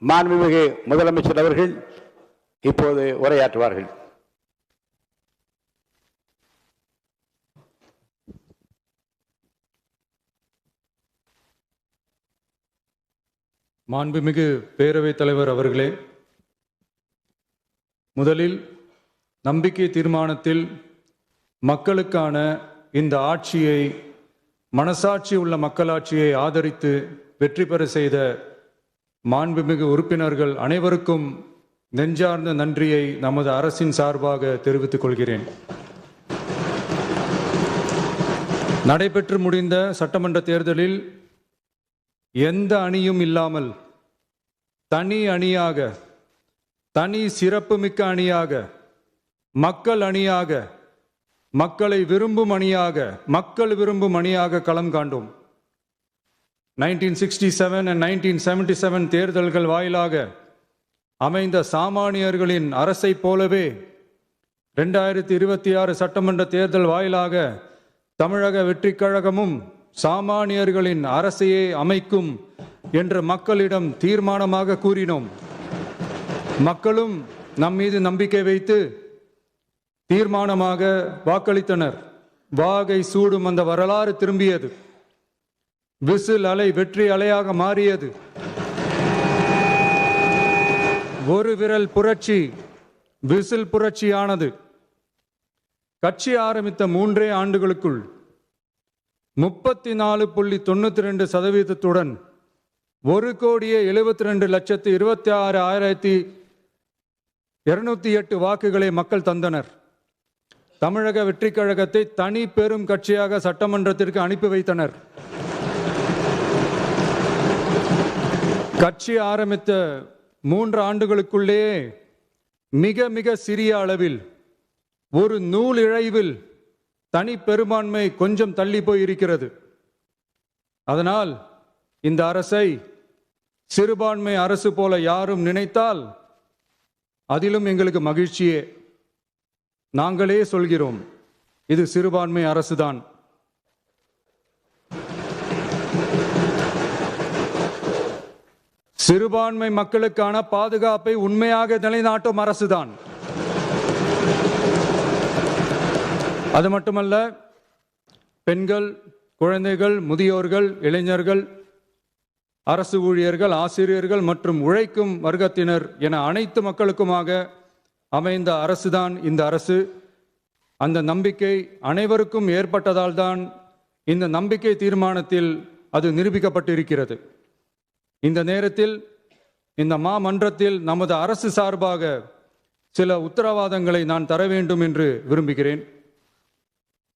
மாண்புமிகு முதலமைச்சர் அவர்கள் இப்போது உரையாற்றுவார்கள். மாண்புமிகு பேரவைத் தலைவர் அவர்களே, முதலில் நம்பிக்கை தீர்மானத்தில் மக்களுக்கான இந்த ஆட்சியை, மனசாட்சி உள்ள மக்களாட்சியை ஆதரித்து வெற்றி பெற செய்த மாண்புமிகு உறுப்பினர்கள் அனைவருக்கும் நெஞ்சார்ந்த நன்றியை நமது அரசின் சார்பாக தெரிவித்துக் கொள்கிறேன். நடைபெற்று முடிந்த சட்டமன்ற தேர்தலில் எந்த அணியும் இல்லாமல் தனி அணியாக, தனி சிறப்புமிக்க அணியாக, மக்கள் அணியாக, மக்களை விரும்பும் அணியாக, மக்கள் விரும்பும் அணியாக களம் காண்டோம். 1967 and 1977 தேர்தல்கள் வாயிலாக அமைந்த சாமானியர்களின் அரசை போலவே 2026 சட்டமன்ற தேர்தல் வாயிலாக தமிழக வெற்றிக் கழகமும் சாமானியர்களின் அரசையே அமைக்கும் என்று மக்களிடம் தீர்மானமாக கூறினோம். மக்களும் நம் மீது நம்பிக்கை வைத்து தீர்மானமாக வாக்களித்தனர். வாகை சூடும் அந்த வரலாறு திரும்பியது. விசில் அலை வெற்றி அலையாக மாறியது. ஒரு விரல் புரட்சி விசில் புரட்சியானது. கட்சி ஆரம்பித்த 3 ஆண்டுகளுக்குள் 34.92% 1,72,26,208 வாக்குகளை மக்கள் தந்தனர். தமிழக வெற்றிக் கழகத்தை தனி பெரும் கட்சியாக சட்டமன்றத்திற்கு அனுப்பி வைத்தனர். கட்சி ஆரம்பித்த 3 ஆண்டுகளுக்குள்ளே மிக மிக சிறிய அளவில், ஒரு நூல் இழைவில் தனி பெரும்பான்மை கொஞ்சம் தள்ளி போயிருக்கிறது. அதனால் இந்த அரசை சிறுபான்மை அரசு போல யாரும் நினைத்தால் அதிலும் எங்களுக்கு மகிழ்ச்சியே. நாங்களே சொல்கிறோம், இது சிறுபான்மை அரசுதான். சிறுபான்மை மக்களுக்கான பாதுகாப்பை உண்மையாக நிலைநாட்டும் அரசுதான். அது மட்டுமல்ல, பெண்கள், குழந்தைகள், முதியோர்கள், இளைஞர்கள், அரசு ஊழியர்கள், ஆசிரியர்கள் மற்றும் உழைக்கும் வர்க்கத்தினர் என அனைத்து மக்களுக்குமாக அமைந்த அரசுதான் இந்த அரசு. அந்த நம்பிக்கை அனைவருக்கும் ஏற்பட்டதால் தான் இந்த நம்பிக்கை தீர்மானத்தில் அது நிரூபிக்கப்பட்டிருக்கிறது. இந்த நேரத்தில் இந்த மாமன்றத்தில் நமது அரசு சார்பாக சில உத்தரவாதங்களை நான் தர வேண்டும் என்று விரும்புகிறேன்.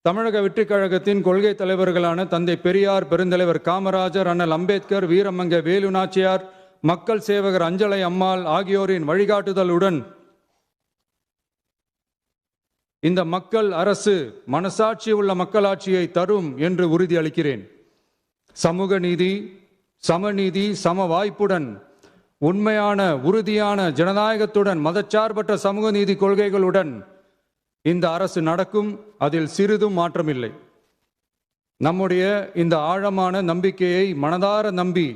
தமிழக வெற்றிக் கழகத்தின் கொள்கை தலைவர்களான தந்தை பெரியார், பெருந்தலைவர் காமராஜர், அண்ணல் அம்பேத்கர், வீரமங்க வேலு நாச்சியார், மக்கள் சேவகர் அஞ்சலை அம்மாள் ஆகியோரின் வழிகாட்டுதலுடன் இந்த மக்கள் அரசு மனசாட்சி உள்ள மக்களாட்சியை தரும் என்று உறுதியளிக்கிறேன். சமூக நீதி, சமநீதி, சம வாய்ப்புடன், உண்மையான உறுதியான ஜனநாயகத்துடன், மதச்சார்பற்ற சமூக நீதி கொள்கைகளுடன் இந்த அரசு நடக்கும். அதில் சிறிதும் மாற்றமில்லை. நம்முடைய இந்த ஆழமான நம்பிக்கையை மனதார நம்பி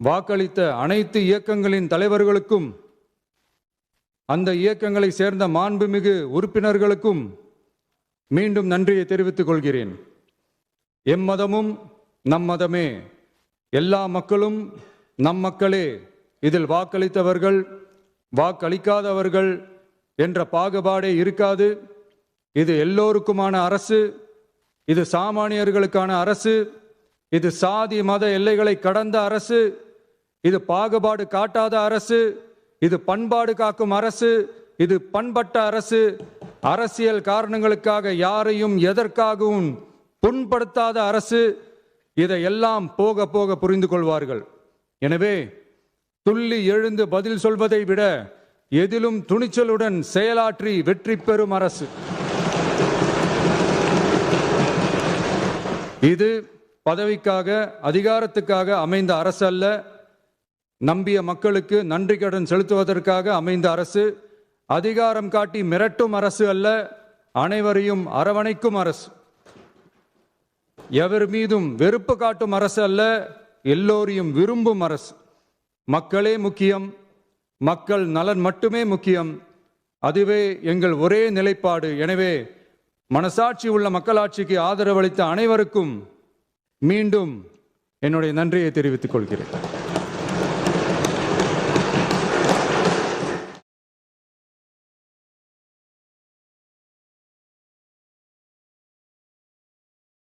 வாக்களித்த அனைத்து இயக்கங்களின் தலைவர்களுக்கும், அந்த இயக்கங்களை சேர்ந்த மாண்புமிகு உறுப்பினர்களுக்கும் மீண்டும் நன்றியை தெரிவித்துக் கொள்கிறேன். எம்மதமும் நம் மதமே, எல்லா மக்களும் நம் மக்களே, இதில் வாக்களித்தவர்கள் வாக்களிக்காதவர்கள் என்ற பாகுபாடே இருக்காது. இது எல்லோருக்குமான அரசு. இது சாமானியர்களுக்கான அரசு. இது சாதி மத எல்லைகளை கடந்த அரசு. இது பாகுபாடு காட்டாத அரசு. இது பண்பாடு காக்கும் அரசு. இது பண்பட்ட அரசு. அரசியல் காரணங்களுக்காக யாரையும் எதற்காகவும் புண்படுத்தாத அரசு. இதையெல்லாம் போக போக புரிந்து கொள்வார்கள். எனவே துள்ளி எழுந்து பதில் சொல்வதை விட எதிலும் துணிச்சலுடன் செயலாற்றி வெற்றி பெறும் அரசு இது. பதவிக்காக, அதிகாரத்துக்காக அமைந்த அரசு அல்ல. நம்பிய மக்களுக்கு நன்றி கடன் செலுத்துவதற்காக அமைந்த அரசு. அதிகாரம் காட்டி மிரட்டும் அரசு அல்ல, அனைவரையும் அரவணைக்கும் அரசு. எவர் மீதும் வெறுப்பு காட்டும் அரசு அல்ல, எல்லோரையும் விரும்பும் அரசு. மக்களே முக்கியம், மக்கள் நலன் மட்டுமே முக்கியம், அதுவே எங்கள் ஒரே நிலைப்பாடு. எனவே மனசாட்சி உள்ள மக்களாட்சிக்கு ஆதரவளித்த அனைவருக்கும் மீண்டும் என்னுடைய நன்றியை தெரிவித்துக் கொள்கிறேன்.